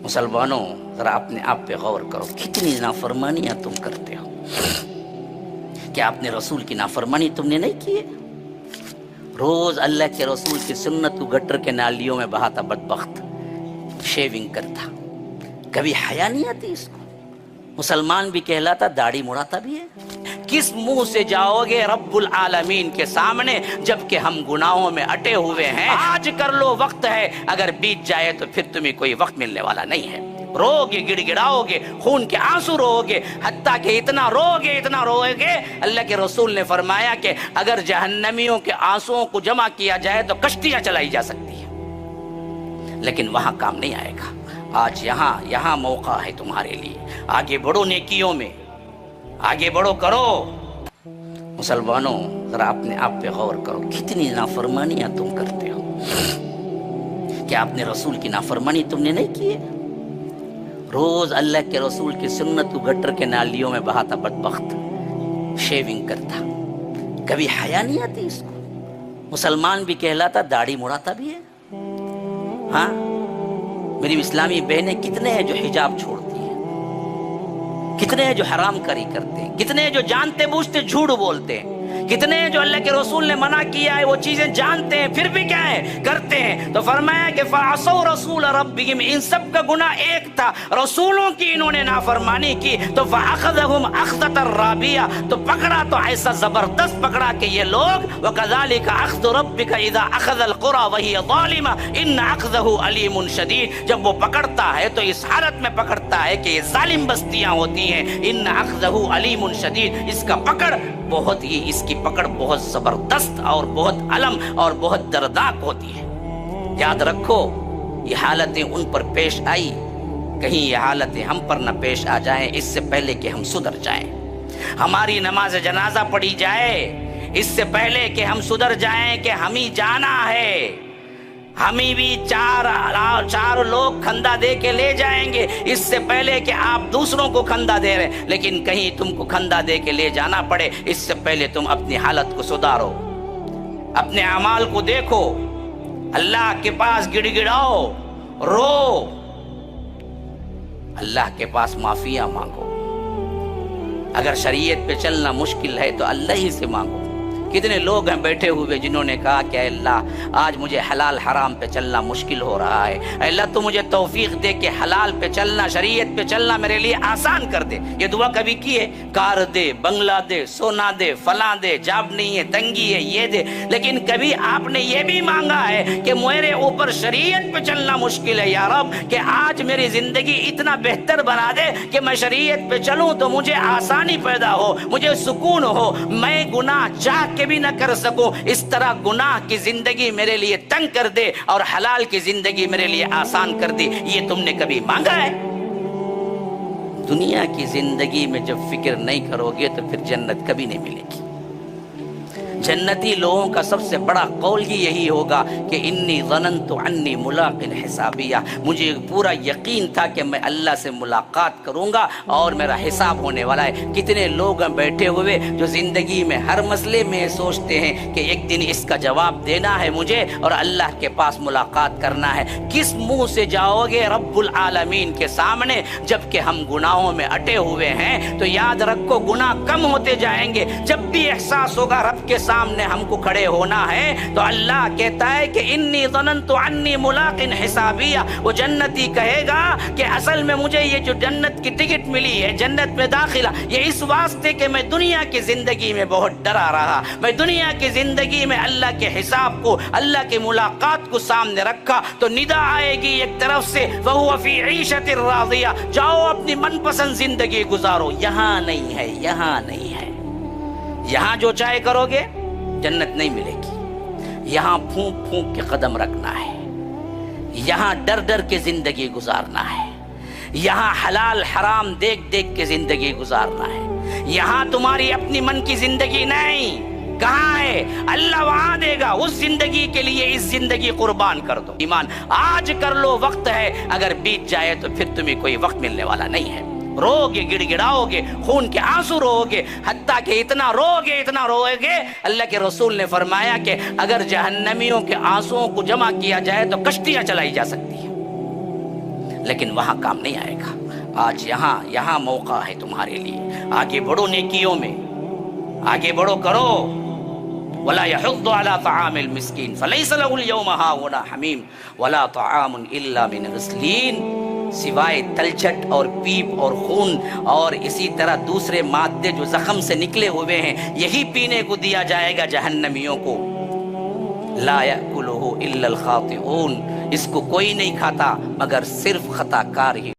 मुसलमानों, जरा अपने आप पे गौर करो, कितनी नाफरमानियां तुम करते हो। क्या अपने रसूल की नाफरमानी तुमने नहीं की है? रोज अल्लाह के रसूल की सुन्नत को गटर के नालियों में बहाता बदबख्त, शेविंग करता, कभी हया नहीं आती इसको। मुसलमान भी कहलाता, दाढ़ी मुड़ाता भी है। किस मुंह से जाओगे रब्बुल आलमीन के सामने जबकि हम गुनाहों में अटे हुए हैं। आज कर लो, वक्त है, अगर बीत जाए तो फिर तुम्हें कोई वक्त मिलने वाला नहीं है। रोगे, गिड़गिड़ाओगे, खून के आंसू रोगे, हत्ता कि इतना रोगे, अल्लाह के रसूल ने फरमाया कि अगर जहन्नमियों के आंसुओं को जमा किया जाए तो कश्तियां चलाई जा सकती है, लेकिन वहां काम नहीं आएगा। आज यहाँ मौका है तुम्हारे लिए, आगे बढ़ो, नेकियों में आगे बढ़ो, करो। मुसलमानों, जरा अपने आप पे गौर करो, कितनी नाफरमानियां तुम करते हो। क्या अपने रसूल की नाफरमानी तुमने नहीं की है? रोज अल्लाह के रसूल की सुन्नत को गटर के नालियों में बहाता बदबख्त, शेविंग करता, कभी हया नहीं आती इसको। मुसलमान भी कहलाता, दाढ़ी मुड़ाता भी है। हाँ, मेरी इस्लामी बहनें कितने हैं जो हिजाब छोड़ती हैं, कितने हैं जो हराम करी करते हैं, कितने हैं जो जानते बूझते झूठ बोलते हैं, कितने हैं जो अल्लाह के रसूल ने मना किया है वो चीजें जानते हैं फिर भी क्या है, करते हैं। तो फरमाया कि फ़असौ रसूल रब्बिहिम, इन सब का गुनाह एक था, रसूलों की इन्होंने नाफरमानी की, तो फ़अख़ज़हुम अख़ज़तन राबिया, तो पकड़ा तो ऐसा जबरदस्त पकड़ा कि ये लोग, वकज़ालिका अख़्ज़ु रब्बिका इज़ा अख़ज़ल क़ुरा वहिय ज़ालिमा इन्न अख़्ज़हु अलीमुन शदीद। जब वो पकड़ता है तो इस हालत में पकड़ता है कि ये जालिम बस्तियां होती हैं। इन्न अख़्ज़हु अलीमुन शदीद, इसका पकड़ बहुत ही, इसकी पकड़ बहुत जबरदस्त और बहुत अलम और बहुत दर्दनाक होती है। याद रखो, ये हालतें उन पर पेश आई, कहीं ये हालतें हम पर न पेश आ जाएं इससे पहले कि हम सुधर जाएं। हमारी नमाज जनाजा पढ़ी जाए इससे पहले कि हम सुधर जाएं कि हम ही जाना है। हमें भी चार लोग खंदा दे के ले जाएंगे इससे पहले कि आप दूसरों को खंदा दे रहे। लेकिन कहीं तुमको खंदा दे के ले जाना पड़े इससे पहले तुम अपनी हालत को सुधारो, अपने अमाल को देखो, अल्लाह के पास गिड़गिड़ाओ, रो, अल्लाह के पास माफिया मांगो। अगर शरीयत पे चलना मुश्किल है तो अल्लाह ही से मांगो। कितने लोग हैं बैठे हुए जिन्होंने कहा कि अल्लाह आज मुझे हलाल हराम पे चलना मुश्किल हो रहा है, अल्लाह तो मुझे तौफीक दे कि हलाल पे चलना, शरीयत पे चलना मेरे लिए आसान कर दे। ये दुआ कभी की है? कार दे, बंगला दे, सोना दे, फला दे, जाब नहीं है, तंगी है, ये दे। लेकिन कभी आपने ये भी मांगा है कि मेरे ऊपर शरीयत पे चलना मुश्किल है या रब, कि आज मेरी जिंदगी इतना बेहतर बना दे कि मैं शरीयत पे चलूं तो मुझे आसानी पैदा हो, मुझे सुकून हो, मैं गुनाह चाह के भी न कर सकूं, इस तरह गुनाह की जिंदगी मेरे लिए तंग कर दे और हलाल की जिंदगी मेरे लिए आसान कर दे। ये तुमने कभी मांगा है? दुनिया की जिंदगी में जब फिक्र नहीं करोगे तो फिर जन्नत कभी नहीं मिलेगी। जन्नती लोगों का सबसे बड़ा कौल ही यही होगा कि इन्नी ज़नन्तु अन्नी मुलाक़िन हिसाबिया, मुझे पूरा यकीन था कि मैं अल्लाह से मुलाकात करूंगा और मेरा हिसाब होने वाला है। कितने लोग हैं बैठे हुए जो जिंदगी में हर मसले में सोचते हैं कि एक दिन इसका जवाब देना है मुझे और अल्लाह के पास मुलाकात करना है। किस मुंह से जाओगे रब्बुल आलमीन के सामने जबकि हम गुनाहों में अटे हुए हैं? तो याद रखो, गुनाह कम होते जाएंगे। जब भी एहसास होगा रब के सामने हमको खड़े होना है तो अल्लाह कहता है कि इन्नी ज़नन्तु अन्नी मुलाक़िन हिसाबिया, वो जन्नती कहेगा कि असल में मुझे ये जो जन्नत की टिकट मिली है, जन्नत में दाखिला, ये इस वास्ते कि मैं दुनिया की जिंदगी में बहुत डरा रहा, मैं दुनिया की जिंदगी में अल्लाह के हिसाब को, अल्लाह की मुलाकात को सामने रखा। तो निदा आएगी एक तरफ से, वहुव फ़ी ईशतिर राज़िया, जाओ अपनी मनपसंद जिंदगी गुजारो। यहाँ नहीं है, यहाँ नहीं है। यहाँ जो चाहे करोगे जन्नत नहीं मिलेगी। यहाँ फूंक फूंक के कदम रखना है, यहाँ डर डर के जिंदगी गुजारना है, यहाँ हलाल हराम देख देख के जिंदगी गुजारना है। यहाँ तुम्हारी अपनी मन की जिंदगी नहीं। कहाँ है? अल्लाह वहां देगा। उस जिंदगी के लिए इस जिंदगी कुर्बान कर दो। ईमान आज कर लो, वक्त है, अगर बीत जाए तो फिर तुम्हें कोई वक्त मिलने वाला नहीं है। रोगे, गिड़गिड़ाओगे, खून के आंसू रोगे, हत्ता कि इतना रोगे अल्लाह के रसूल ने फरमाया कि अगर जहन्नमियों के आंसुओं को जमा किया जाए तो कश्तियां चलाई जा सकती है, لیکن وہاں کام نہیں آئے گا. آج یہاں موقع ہے تمہارے لیے. آگے بڑھو نیکیوں میں، آگے بڑھو، کرو. ولا يحض على طعام المسكين فليس له اليوم هاهنا حميم ولا طعام الا من غسلين. سوائے تلچھٹ اور پیپ اور خون اور اسی طرح دوسرے مادے جو زخم سے نکلے ہوئے ہیں، یہی پینے کو دیا جائے گا جہنمیوں کو. لا يأكله الا الخاطئون. اس کو کوئی نہیں کھاتا مگر صرف خطا کار ہی.